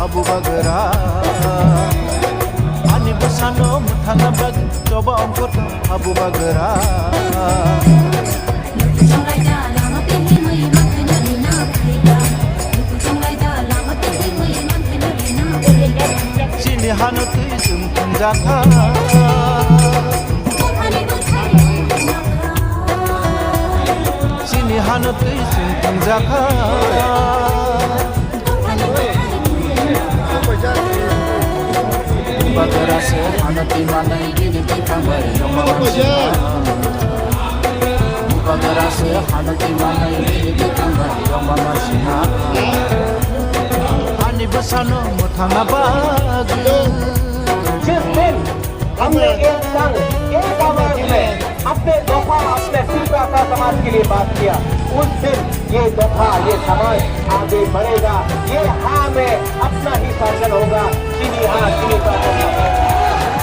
Abu Bagara Ani Basano Mutana Bag Coba Ongkot Abu Bagara Sini Hanut Isum Tunjaka Sini Hanut Isum Tunjaka Bagara se Hanati Manai Gini Kambar Bagara se Hanati Manai Gini Kambar Yomamasina Ani Basano Mutana Bag जिस दिन हमने एक संग एक आवाज में अपने दफा अपने सिरका का समाज के लिए बात किया उस दिन ये दफा ये समाज आगे बढ़ेगा ये हाँ में अपना ही शासन होगा चीनी हाँ चीनी का